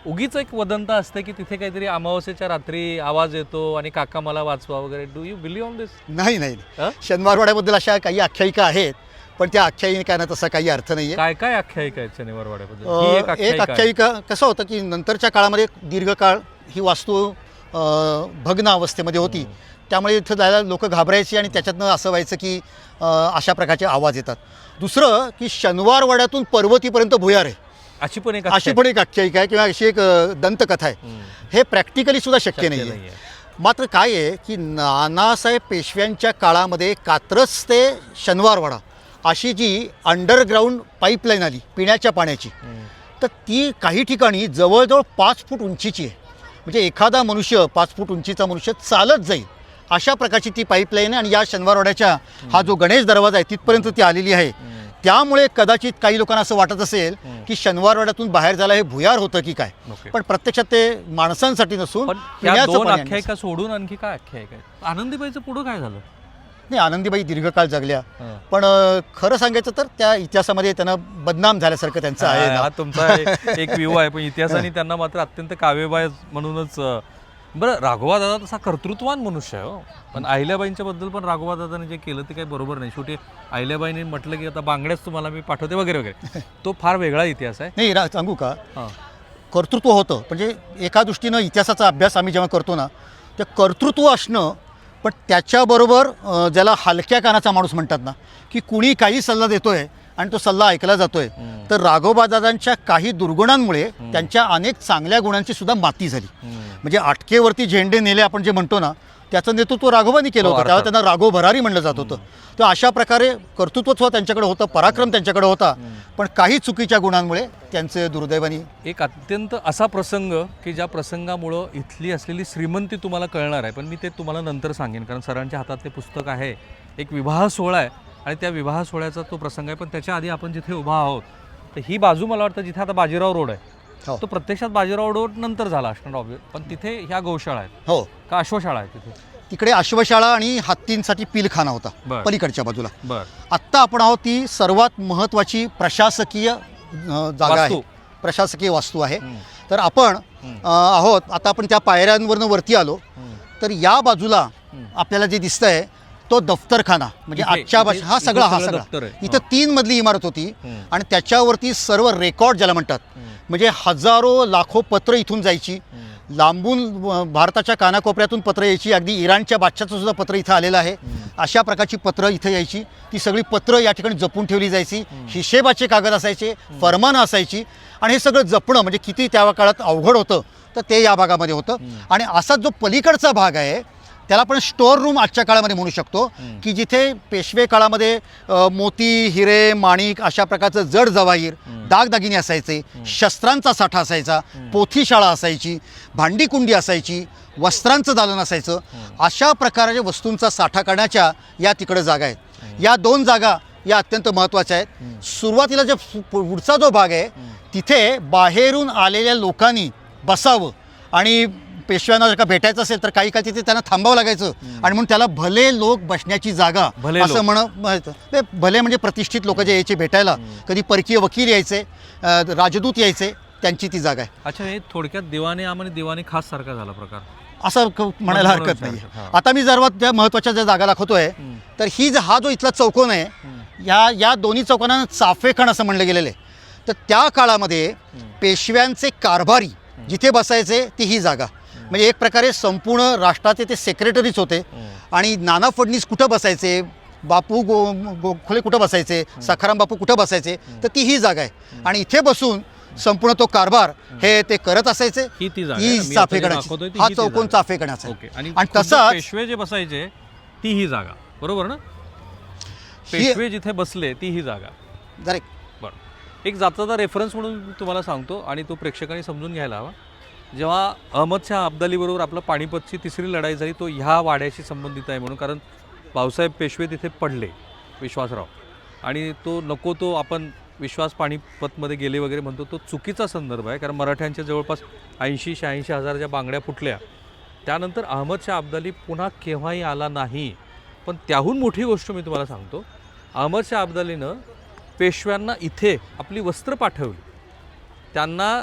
उगीच एक वदंत असते की तिथे काहीतरी अमावस्येच्या रात्री आवाज येतो आणि काका मला वाचवा वगैरे. डू यू बिलीव्ह ऑन दिस? नाही नाही, शनिवारवाड्याबद्दल अशा काही आख्यायिका आहेत, पण त्या आख्यायिकांना तसा काही अर्थ नाही आहे. काय काय आख्यायिका आहेत शनिवारवाड्याबद्दल? ही एक आख्यायिका आहे. आख्यायिका कसं होतं की नंतरच्या काळामध्ये दीर्घकाळ ही वास्तू भग्न अवस्थेमध्ये होती, त्यामुळे इथं जायला लोक घाबरायची आणि त्याच्यातनं असं व्हायचं की अशा प्रकारचे आवाज येतात. दुसरं की शनिवारवाड्यातून पर्वतीपर्यंत भुयार आहे, अशी पण एक अशी पण एक आख्यायिका आहे किंवा अशी एक दंतकथा आहे. हे प्रॅक्टिकली सुद्धा शक्य नाही आहे. मात्र काय आहे की नानासाहेब पेशव्यांच्या काळामध्ये कात्रज ते शनिवारवाडा अशी जी अंडरग्राऊंड पाईपलाईन आली पिण्याच्या पाण्याची, तर ती काही ठिकाणी जवळजवळ 5 फूट उंचीची आहे. म्हणजे एखादा मनुष्य 5 फूट उंचीचा मनुष्य चालत जाईल अशा प्रकारची ती पाईपलाईन आहे. आणि या शनिवारवाड्याच्या हा जो गणेश दरवाजा आहे तिथपर्यंत ती आलेली आहे. त्यामुळे कदाचित काही लोकांना असं वाटत असेल की शनिवारवाड्यातून बाहेर जायला हे भुयार होतं की काय, पण प्रत्यक्षात ते माणसांसाठी नसून पिण्याचं दोन आख्यायिका सोडून आणखी काय आख्यायिका आहे? आनंदीबाईचं पुढं काय झालं? नाही, आनंदीबाई दीर्घकाळ जगल्या, पण खरं सांगायचं तर त्या इतिहासामध्ये त्यांना बदनाम झाल्यासारखं त्यांचं आहे ना. हा तुमचा एक व्ह्यू आहे, पण इतिहासाने त्यांना मात्र अत्यंत काव्यबाय म्हणूनच. बरं, राघोबा दादा तसा कर्तृत्वान मनुष्य आहे हो, पण अहिल्याबाईंच्या बद्दल पण राघोबा दादाने जे केलं ते काही बरोबर नाही. शेवटी अहिल्याबाईंनी म्हटलं की आता बांगड्याच तुम्हाला मी पाठवते वगैरे वगैरे. तो फार वेगळा इतिहास आहे. नाही, सांगू का, कर्तृत्व होतं म्हणजे एका दृष्टीनं इतिहासाचा अभ्यास आम्ही जेव्हा करतो ना, ते कर्तृत्व असणं, पण त्याच्याबरोबर ज्याला हलक्या कानाचा माणूस म्हणतात ना, की कुणी काही सल्ला देतोय आणि तो सल्ला ऐकला जातोय, तर राघोबादादांच्या काही दुर्गुणांमुळे त्यांच्या अनेक चांगल्या गुणांची सुद्धा माती झाली. म्हणजे अटकेवरती झेंडे नेले आपण जे म्हणतो ना, त्याचं नेतृत्व राघोबांनी केलं होतं. त्यावेळेला त्यांना राघो भरारी म्हणलं जात होतं. तर अशा प्रकारे कर्तृत्व त्यांच्याकडे होतं, पराक्रम त्यांच्याकडे होता, पण काही चुकीच्या गुणांमुळे त्यांचे दुर्दैवानी. एक अत्यंत असा प्रसंग की ज्या प्रसंगामुळं इथली असलेली श्रीमंती तुम्हाला कळणार आहे, पण मी ते तुम्हाला नंतर सांगेन, कारण सरांच्या हातात ते पुस्तक आहे. एक विवाह सोहळा आहे आणि त्या विवाह सोहळ्याचा तो प्रसंग आहे. पण त्याच्या आधी आपण जिथे उभा आहोत, तर ही बाजू मला वाटतं जिथे आता बाजीराव रोड आहे, तो प्रत्यक्षात बाजीराव रोड नंतर झाला असणार ऑब्विस, पण तिथे ह्या गौशाळा आहेत. हो, का अश्वशाळा आहे तिथे? तिकडे अश्वशाळा आणि हत्तींसाठी पिलखाना होता पलीकडच्या बाजूला. आत्ता आपण आहोत ती सर्वात महत्त्वाची प्रशासकीय जागा आहे, प्रशासकीय वास्तू आहे. तर आपण आहोत आता, आपण त्या पायऱ्यांवरनं वरती आलो, तर या बाजूला आपल्याला जे दिसतंय तो दफ्तरखाना, म्हणजे आजच्या भाषा हा सगळा इथं 3 मजली इमारत होती आणि त्याच्यावरती सर्व रेकॉर्ड ज्याला म्हणतात, म्हणजे हजारो लाखो पत्र इथून जायची. लांबून भारताच्या कानाकोपऱ्यातून पत्र यायची, अगदी इराणच्या बादशाचं सुद्धा पत्र इथं आलेलं आहे. अशा प्रकारची पत्र इथं यायची. ती सगळी पत्र या ठिकाणी जपून ठेवली जायची. हिशेबाचे कागद असायचे, फरमानं असायची, आणि हे सगळं जपणं म्हणजे किती त्या काळात अवघड होतं, तर ते या भागामध्ये होतं. आणि असा जो पलीकडचा भाग आहे त्याला आपण स्टोअर रूम आजच्या काळामध्ये म्हणू शकतो, की जिथे पेशवे काळामध्ये मोती, हिरे, माणिक अशा प्रकारचं जड जवाहीर, दागदागिने असायचे, शस्त्रांचा साठा असायचा, पोथीशाळा असायची, भांडीकुंडी असायची, वस्त्रांचं दालन असायचं. अशा प्रकारच्या वस्तूंचा साठा करण्याच्या या तिकडे जागा आहेत. या 2 जागा या अत्यंत महत्त्वाच्या आहेत. सुरुवातीला जे पुढचा जो भाग आहे तिथे बाहेरून आलेल्या लोकांनी बसावं, आणि पेशव्यांना जर का भेटायचं असेल तर काही काळ तिथे त्यांना थांबावं लागायचं, आणि म्हणून त्याला भले लोक बसण्याची जागा असं म्हणत. भले म्हणजे प्रतिष्ठित लोक जे यायचे भेटायला, कधी परकीय वकील यायचे, राजदूत यायचे, त्यांची ती जागा आहे. अच्छा, हे थोडक्यात दिवाणी आम आणि दिवाणी खास सारखा झाला प्रकार, असं म्हणायला हरकत नाही. आता मी जर त्या महत्त्वाच्या ज्या जागा दाखवतोय, तर हा जो इथला चौकोन आहे, या दोन्ही चौकोनांना चाफेखान असं म्हणलं गेलेलं आहे. तर त्या काळामध्ये पेशव्यांचे कारभारी जिथे बसायचे ती ही जागा, म्हणजे एक प्रकारे संपूर्ण राष्ट्राचे ते सेक्रेटरीच होते. आणि नाना फडणीस कुठं बसायचे, बापू गोखले कुठं बसायचे, सखाराम बापू कुठं बसायचे, तर ती ही जागा आहे. आणि इथे बसून संपूर्ण तो कारभार हे ते करत असायचे. ही चाफेकणाची, हा चौकोन चाफेकणाचा. आणि तसंच पेशवे जे बसायचे ती ही जागा, बरोबर ना? पेशवे जिथे बसले ती ही जागा. बरं, एक जाताचा रेफरन्स म्हणून तुम्हाला सांगतो आणि तो प्रेक्षकांनी समजून घ्यायला हवा. जेव्हा अहमदशाह अब्दालीबरोबर आपलं पानिपतची 3री लढाई झाली, तो ह्या वाड्याशी संबंधित आहे म्हणून, कारण भाऊसाहेब पेशवे तिथे पडले, विश्वासराव, आणि तो नको तो आपण विश्वास पानिपतमध्ये गेले वगैरे म्हणतो, तो चुकीचा संदर्भ आहे. कारण मराठ्यांच्या जवळपास 80-86 हजारच्या बांगड्या फुटल्या. त्यानंतर अहमदशाह अब्दाली पुन्हा केव्हाही आला नाही. पण त्याहून मोठी गोष्ट मी तुम्हाला सांगतो, अहमदशाह अब्दालीनं पेशव्यांना इथे आपली वस्त्र पाठवली, त्यांना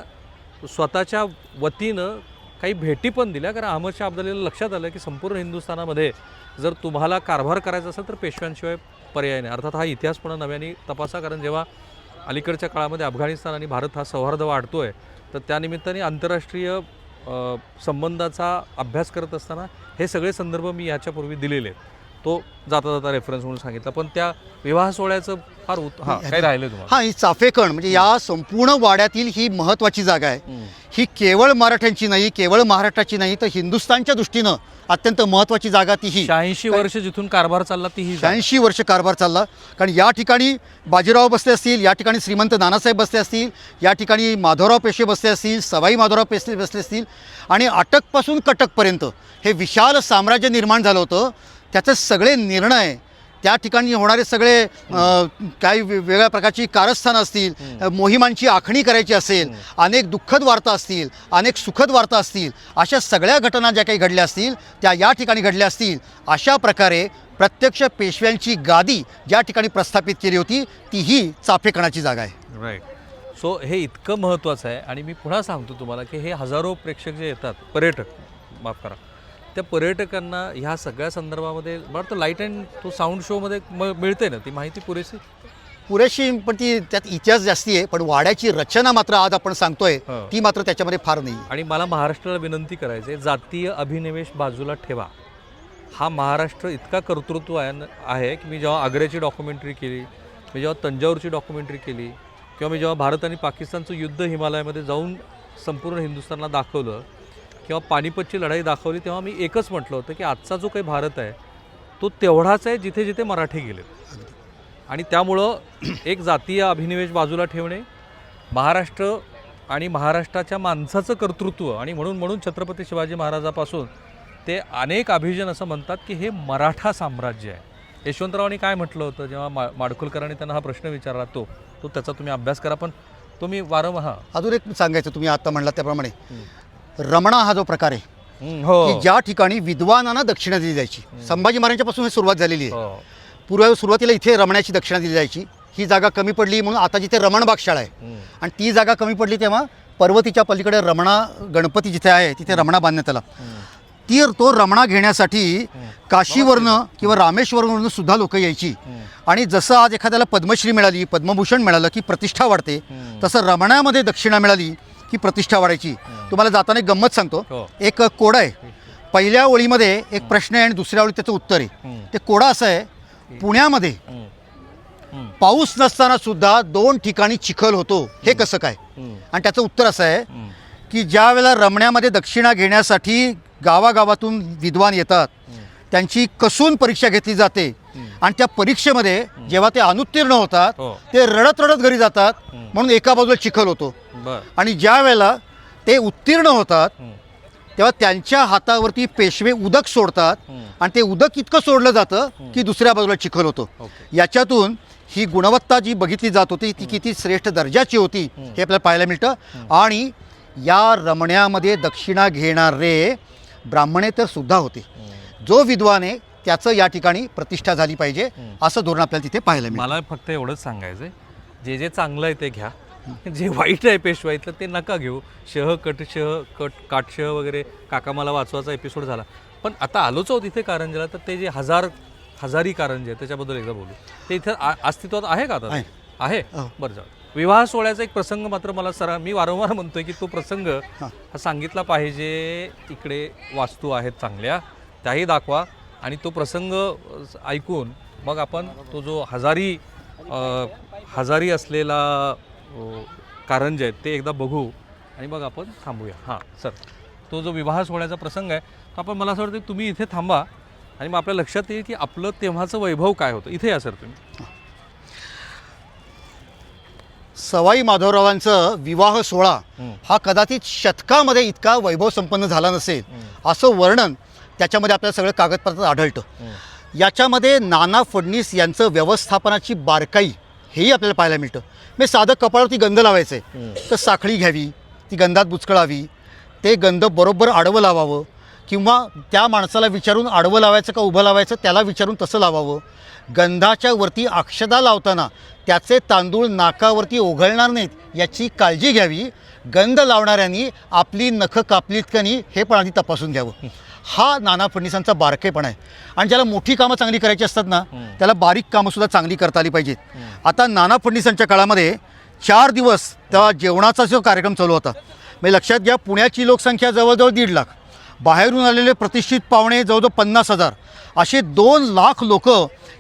स्वतःच्या वतीनं काही भेटी पण दिल्या. कारण अहमद शाह अब्दालीला लक्षात आलं की संपूर्ण हिंदुस्थानामध्ये जर तुम्हाला कारभार करायचा असेल तर पेशव्यांशिवाय पर्याय नाही. अर्थात हा इतिहास पुन्हा नव्याने तपासा, कारण जेव्हा अलीकडच्या काळामध्ये अफगाणिस्तान आणि भारत हा सौहार्द वाढतो आहे तर त्यानिमित्ताने आंतरराष्ट्रीय संबंधाचा अभ्यास करत असताना हे सगळे संदर्भ मी याच्यापूर्वी दिलेले आहेत. तो जाता जाता रेफरन्स म्हणून सांगितला. पण त्या विवाह सोहळ्याचं फार काय राहिलं तुम्हाला? हां, ही चाफेकण म्हणजे या संपूर्ण वाड्यातील ही महत्त्वाची जागा आहे. ही केवळ मराठ्यांची नाही, केवळ महाराष्ट्राची नाही, तर हिंदुस्थानच्या दृष्टीनं अत्यंत महत्त्वाची जागा तीही. 86 वर्ष जिथून कारभार चालला तीही 86 वर्ष कारभार चालला. कारण या ठिकाणी बाजीराव बसले असतील, या ठिकाणी श्रीमंत नानासाहेब बसले असतील, या ठिकाणी माधवराव पेशवे बसले असतील, सवाई माधवराव पेशवे बसले असतील आणि अटकपासून कटकपर्यंत हे विशाल साम्राज्य निर्माण झालं होतं. त्याचे सगळे निर्णय, त्या ठिकाणी होणारे सगळे काही वेगळ्या प्रकारची कारस्थानं असतील, मोहिमांची आखणी करायची असेल, अनेक दुःखद वार्ता असतील, अनेक सुखद वार्ता असतील, अशा सगळ्या घटना ज्या काही घडल्या असतील त्या या ठिकाणी घडल्या असतील. अशा प्रकारे प्रत्यक्ष पेशव्यांची गादी ज्या ठिकाणी प्रस्थापित केली होती तीही चाफेकणाची जागा आहे. राईट. सो हे इतकं महत्त्वाचं आहे. आणि मी पुन्हा सांगतो तुम्हाला की हे हजारो प्रेक्षक जे येतात, पर्यटक, माफ करा, त्या पर्यटकांना ह्या सगळ्या संदर्भामध्ये मला वाटतं लाईट अँड तो साऊंड शोमध्ये मिळते ना ती माहिती पुरेशी. पण ती त्यात इतिहास जास्ती आहे, पण वाड्याची रचना मात्र आज आपण सांगतोय ती मात्र त्याच्यामध्ये फार नाही. आणि मला महाराष्ट्राला विनंती करायची आहे, जातीय अभिनिवेश बाजूला ठेवा. हा महाराष्ट्र इतका कर्तृत्व आहे की मी जेव्हा आग्र्याची डॉक्युमेंटरी केली, मी जेव्हा तंजावरची डॉक्युमेंटरी केली, किंवा मी जेव्हा भारत आणि पाकिस्तानचं युद्ध हिमालयामध्ये जाऊन संपूर्ण हिंदुस्थानला दाखवलं, किंवा पानिपतची लढाई दाखवली, तेव्हा मी एकच म्हटलं होतं की आजचा जो काही भारत आहे तो तेवढाच आहे जिथे जिथे मराठी गेलेत. आणि त्यामुळं एक जातीय अभिनिवेश बाजूला ठेवणे, महाराष्ट्र आणि महाराष्ट्राच्या माणसाचं कर्तृत्व, आणि म्हणून छत्रपती शिवाजी महाराजापासून ते अनेक अभिजन असं म्हणतात की हे मराठा साम्राज्य आहे. यशवंतरावांनी काय म्हटलं होतं जेव्हा माडखोलकरांनी त्यांना हा प्रश्न विचारला, तो त्याचा तुम्ही अभ्यास करा. पण तुम्ही वारंवार अजून एक सांगायचं, तुम्ही आता म्हणला त्याप्रमाणे रमणा हा जो प्रकार आहे की ज्या ठिकाणी विद्वानांना दक्षिणा दिली जायची, संभाजी महाराजांपासून ही सुरुवात झालेली आहे. सुरुवातीला इथे रमण्याची दक्षिणा दिली जायची. ही जागा कमी पडली म्हणून आता जिथे रमणबाग शाळा आहे आणि ती जागा कमी पडली तेव्हा पर्वतीच्या पलीकडे रमणा गणपती जिथे आहे तिथे रमणा बांधण्यात आला. तो रमणा घेण्यासाठी काशीवरनं किंवा रामेश्वरवरनं सुद्धा लोक यायची. आणि जसं आज एखाद्याला पद्मश्री मिळाली, पद्मभूषण मिळालं की प्रतिष्ठा वाढते, तसं रमण्यामध्ये दक्षिणा मिळाली की प्रतिष्ठा वाढायची. तुम्हाला जाताना एक गंमत सांगतो. एक कोडा आहे, पहिल्या ओळीमध्ये एक प्रश्न आहे आणि दुसऱ्या ओळीत त्याचं उत्तर आहे. ते कोडा असं आहे, पुण्यामध्ये पाऊस नसताना सुद्धा 2 ठिकाणी चिखल होतो, हे कसं काय? आणि त्याचं उत्तर असं आहे की ज्या वेळेला रमण्यामध्ये दक्षिणा घेण्यासाठी गावागावातून विद्वान येतात, त्यांची कसून परीक्षा घेतली जाते आणि त्या परीक्षेमध्ये जेव्हा ते अनुत्तीर्ण होतात ते रडत रडत घरी जातात, म्हणून एका बाजूला चिखल होतो. आणि ज्या वेळेला ते उत्तीर्ण होतात तेव्हा त्यांच्या हातावरती पेशवे उदक सोडतात आणि ते उदक इतकं सोडलं जातं की दुसऱ्या बाजूला चिखल होतो. याच्यातून ही गुणवत्ता जी बघितली जात होती ती किती श्रेष्ठ दर्जाची होती हे आपल्याला पाहायला मिळतं. आणि या रमण्यामध्ये दक्षिणा घेणारे ब्राह्मणेतर सुद्धा होते. जो विद्वान आहे त्याचं या ठिकाणी प्रतिष्ठा झाली पाहिजे असं धोरण आपल्याला तिथे पाहायला मिळतं. मला फक्त एवढंच सांगायचं आहे, जे चांगलं आहे ते घ्या, जे वाईट आहे पेशवाईतलं ते नका घेऊ. काटशह वगैरे काका मला वाचवाचा एपिसोड झाला. पण आता आलोच आहोत इथे कारंजेला, तर ते जे हजारी कारंजे आहे त्याच्याबद्दल एकदा बोलू. ते इथे अस्तित्वात आहे का आता? आहे. बरं, जाऊ. विवाह सोहळ्याचा एक प्रसंग मात्र मला मी वारंवार म्हणतोय की तो प्रसंग हा सांगितला पाहिजे. इकडे वास्तू आहेत चांगल्या, त्याही दाखवा. आणि तो प्रसंग ऐकून मग आपण तो जो हजारी असलेला कारंजे आहेत ते एकदा बघू आणि मग आपण थांबूया. हां सर, तो जो विवाह सोहळ्याचा प्रसंग आहे तो आपण, मला असं वाटतं तुम्ही इथे थांबा आणि मग आपल्या लक्षात येईल की आपलं तेव्हाचं वैभव काय होतं. इथे या सर तुम्ही. सवाई माधवरावांचं विवाह सोहळा हा कदाचित शतकामध्ये इतका वैभव संपन्न झाला नसेल असं वर्णन त्याच्यामध्ये आपल्याला सगळं कागदपत्रात आढळतं. याच्यामध्ये नाना फडणीस यांचं व्यवस्थापनाची बारकाई हेही आपल्याला पाहायला मिळतं. मी साधं कपाळावरती गंध लावायचं आहे तर साखळी घ्यावी, ती गंधात बुचकळावी, ते गंध बरोबर आडवं लावावं, किंवा त्या माणसाला विचारून आडवं लावायचं का उभं लावायचं त्याला विचारून तसं लावावं. गंधाच्या वरती अक्षदा लावताना त्याचे तांदूळ नाकावरती ओघळणार नाहीत याची काळजी घ्यावी. गंध लावणाऱ्यांनी आपली नखं कापलीत का नाही हे पण आधी तपासून घ्यावं. हा नाना फडणवीसांचा बारकेपणा आहे. आणि ज्याला मोठी कामं चांगली करायची असतात ना त्याला बारीक कामंसुद्धा चांगली करता आली पाहिजेत. आता नाना फडणवीसांच्या काळामध्ये 4 दिवस तेव्हा जेवणाचा जो कार्यक्रम चालू होता. म्हणजे लक्षात घ्या, पुण्याची लोकसंख्या जवळजवळ 1.5 लाख, बाहेरून आलेले प्रतिष्ठित पाहुणे जवळजवळ 50,000, असे 2 लाख लोक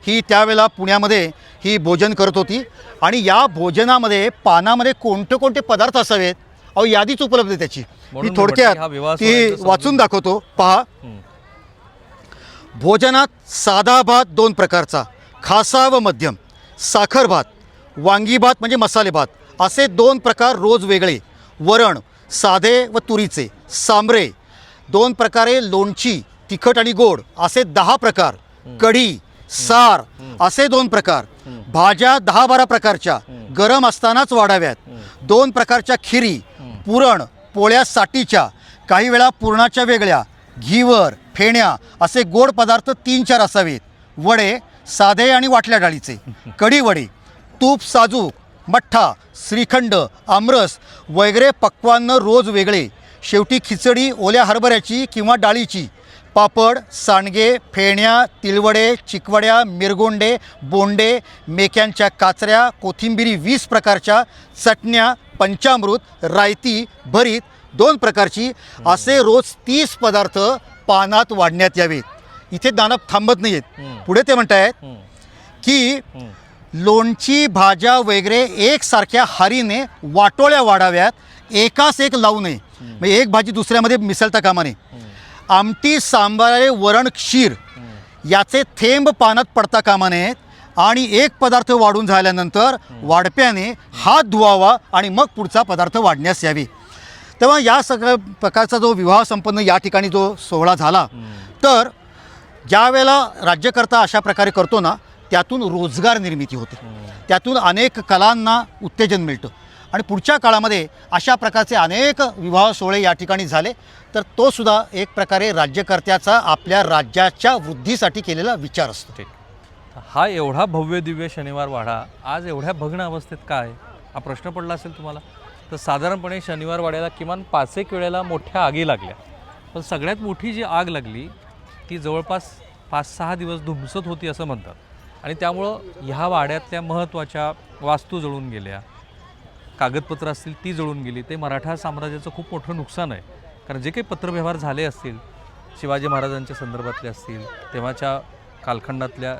ही त्यावेळेला पुण्यामध्ये ही भोजन करत होती. आणि या भोजनामध्ये पानामध्ये कोणते कोणते पदार्थ असावेत अहो यादीच उपलब्ध आहे त्याची. मी थोडक्यात ती वाचून दाखवतो, पहा. भोजनात साधा भात 2 प्रकारचा, खासा व मध्यम, साखर भात, वांगी भात म्हणजे मसाले भात असे 2 प्रकार रोज वेगळे, वरण साधे व तुरीचे, सांबरे 2 प्रकारे, लोणची तिखट आणि गोड असे 10 प्रकार, कढी, सार असे 2 प्रकार, भाज्या 10-12 प्रकारच्या गरम असतानाच वाढाव्यात, 2 प्रकारच्या खिरी, पुरण पोळ्या साटीच्या, काही वेळा पुरणाच्या वेगळ्या, घीवर फेण्या असे गोड पदार्थ 3-4 असावेत, वडे साधे आणि वाटल्या डाळीचे, कढी वडे, तूप साजूक, मठ्ठा, श्रीखंड, आमरस वगैरे पक्वान्न रोज वेगळे, शेवटी खिचडी ओल्या हरभऱ्याची किंवा डाळीची, पापड, सांडगे, फेण्या, तिळवडे, चिकवड्या, मिरगोंडे, बोंडे, मेक्यांच्या काचऱ्या, कोथिंबिरी 20 प्रकारच्या, चटण्या, पंचामृत, रायती, भरीत 2 प्रकारची असे रोज 30 पदार्थ पानात वाढण्यात यावेत. इथे दानव थांबत नाहीत. पुढे ते म्हणतायत की लोणची भाज्या वगैरे एकसारख्या हारीने वाटोळ्या वाढाव्यात, एकास एक लावू नये, म्हणजे एक भाजी दुसऱ्यामध्ये मिसळता कामा नये. आमटी, सांबारे, वरण, क्षीर याचे थेंब पानात पडता कामा नयेत. आणि एक पदार्थ वाढून झाल्यानंतर वाढप्याने हात धुवावा आणि मग पुढचा पदार्थ वाढण्यास यावे. तेव्हा या सगळ्या प्रकारचा जो विवाह संपन्न या ठिकाणी जो सोहळा झाला, तर ज्या वेळेला राज्यकर्ता अशा प्रकारे करतो ना त्यातून रोजगार निर्मिती होते, त्यातून अनेक कलांना उत्तेजन मिळतं. आणि पुढच्या काळामध्ये अशा प्रकारचे अनेक विवाह सोहळे या ठिकाणी झाले. तर तो सुद्धा एक प्रकारे राज्यकर्त्याचा आपल्या राज्याच्या वृद्धीसाठी केलेला विचार असतो. हा एवढा भव्य दिव्य शनिवार वाडा आज एवढ्या भग्न अवस्थेत काय हा प्रश्न पडला असेल तुम्हाला. तर साधारणपणे शनिवार वाड्याला किमान 5-1 वेळेला मोठ्या आगी लागल्या. पण सगळ्यात मोठी जी आग लागली ती जवळपास 5-6 दिवस धुमसत होती असं म्हणतात. आणि त्यामुळं ह्या वाड्यातल्या महत्त्वाच्या वास्तू जळून गेल्या, कागदपत्रं असतील ती जळून गेली. ते मराठा साम्राज्याचं खूप मोठं नुकसान आहे. कारण जे काही पत्रव्यवहार झाले असतील शिवाजी महाराजांच्या संदर्भातले असतील, तेव्हाच्या कालखंडातल्या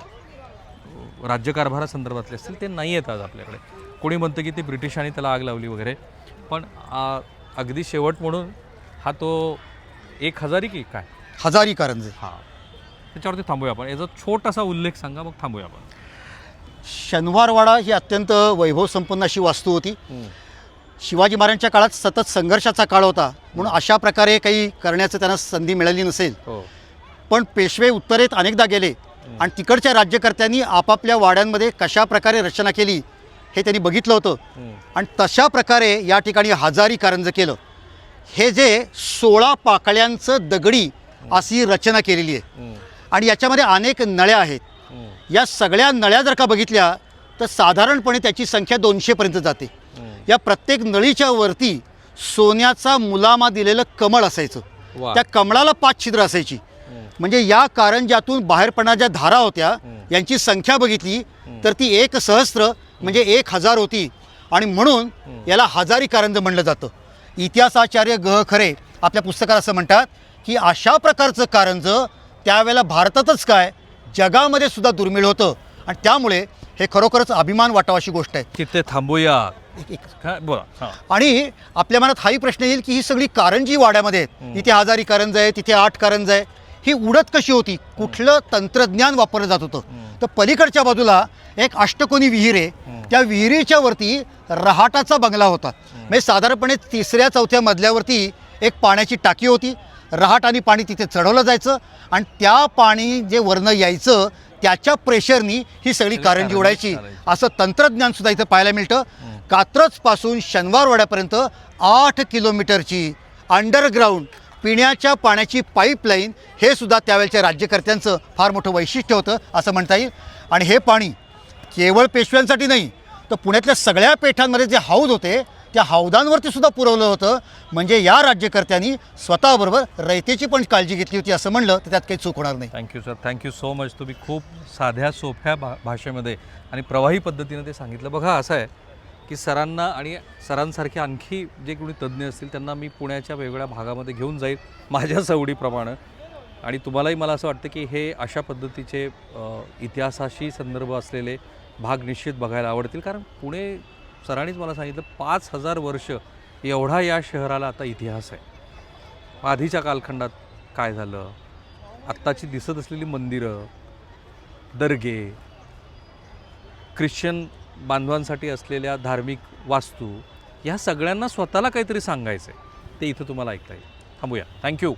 राज्यकारभारासंदर्भातले असतील, ते नाही आहेत आज आपल्याकडे. कोणी म्हणतं की ते ब्रिटिशांनी त्याला आग लावली वगैरे, पण अगदी शेवट म्हणून हा तो 1 हजारी की काय हजारी कारंजे, हां त्याच्यावरती थांबूया आपण. याचा छोटासा उल्लेख सांगा, मग थांबूया आपण. शनिवारवाडा ही अत्यंत वैभव संपन्न अशी वास्तू होती. शिवाजी महाराजांच्या काळात सतत संघर्षाचा काळ होता म्हणून अशा प्रकारे काही करण्याचं त्यांना संधी मिळाली नसेल. पण पेशवे उत्तरेत अनेकदा गेले आणि तिकडच्या राज्यकर्त्यांनी आपापल्या वाड्यांमध्ये कशा प्रकारे रचना केली हे त्यांनी बघितलं होतं. आणि तशा प्रकारे या ठिकाणी हजारी कारंज केलं. हे जे 16 पाकळ्यांचं दगडी अशी रचना केलेली आहे आणि याच्यामध्ये अनेक नळ्या आहेत. या सगळ्या नळ्या जर का बघितल्या तर साधारणपणे त्याची संख्या 200पर्यंत जाते. या प्रत्येक नळीच्या वरती सोन्याचा मुलामा दिलेलं कमळ असायचं. त्या कमळाला 5 छिद्र असायची. म्हणजे या कारंजातून बाहेर पडणाऱ्या धारा होत्या यांची संख्या बघितली तर ती 1 सहस्त्र म्हणजे 1000 होती. आणि म्हणून याला हजारी कारंज म्हणलं जातं. इतिहासाचार्य ग खरे आपल्या पुस्तकात असं म्हणतात की अशा प्रकारचं कारंज त्यावेळेला भारतातच काय जगामध्ये सुद्धा दुर्मिळ होतं. आणि त्यामुळे हे खरोखरच अभिमान वाटावा अशी गोष्ट आहे. तिथे थांबूया बोला. आणि आपल्या मनात हाही प्रश्न येईल की ही सगळी कारंजी वाड्यामध्ये आहेत, इथे हजारी कारंज आहे, तिथे 8 कारंज आहे, ही उडत कशी होती, कुठलं तंत्रज्ञान वापरलं जात होतं. तर पलीकडच्या बाजूला एक अष्टकोनी विहीर आहे. त्या विहिरीच्या वरती रहाटाचा बंगला होता. म्हणजे साधारणपणे 3ऱ्या-4थ्या मजल्यावरती एक पाण्याची टाकी होती. रहाट आणि पाणी तिथे चढवलं जायचं आणि त्या पाणी जे वरनं यायचं त्याच्या प्रेशरनी ही सगळी कारंजी उडायची. असं तंत्रज्ञानसुद्धा इथं पाहायला मिळतं. कात्रजपासून शनिवारवाड्यापर्यंत 8 किलोमीटरची अंडरग्राऊंड पिण्याच्या पाण्याची पाईपलाईन हे सुद्धा त्यावेळच्या राज्यकर्त्यांचं फार मोठं वैशिष्ट्य होतं असं म्हणता येईल. आणि हे पाणी केवळ पेशव्यांसाठी नाही तर पुण्यातल्या सगळ्या पेठांमध्ये जे हौद होते त्या हौदांवरती सुद्धा पुरवलं होतं. म्हणजे या राज्यकर्त्यांनी स्वतःबरोबर रयतेची पण काळजी घेतली होती असं म्हणलं तर त्यात काही चूक होणार नाही. Thank you sir, thank you so much. तुम्ही खूप साध्या सोप्या भाषेमध्ये आणि प्रवाही पद्धतीनं ते सांगितलं. बघा असं आहे की सरांना आणि सरांसारखे आणखी जे कोणी तज्ज्ञ असतील त्यांना मी पुण्याच्या वेगवेगळ्या भागामध्ये घेऊन जाईल माझ्या सवडीप्रमाणे. आणि तुम्हालाही मला असं वाटतं की हे अशा पद्धतीचे इतिहासाशी संदर्भ असलेले भाग निश्चित बघायला आवडतील. कारण पुणे सरांनीच मला सांगितलं 5000 वर्ष एवढा या शहराला आता इतिहास आहे. आधीच्या कालखंडात काय झालं, आत्ताची दिसत असलेली मंदिरं, दर्गे, ख्रिश्चन बांधवांसाठी असलेल्या धार्मिक वास्तू, ह्या सगळ्यांना स्वतःला काहीतरी सांगायचं आहे. ते इथं तुम्हाला ऐकता येईल. थांबूया. थँक्यू.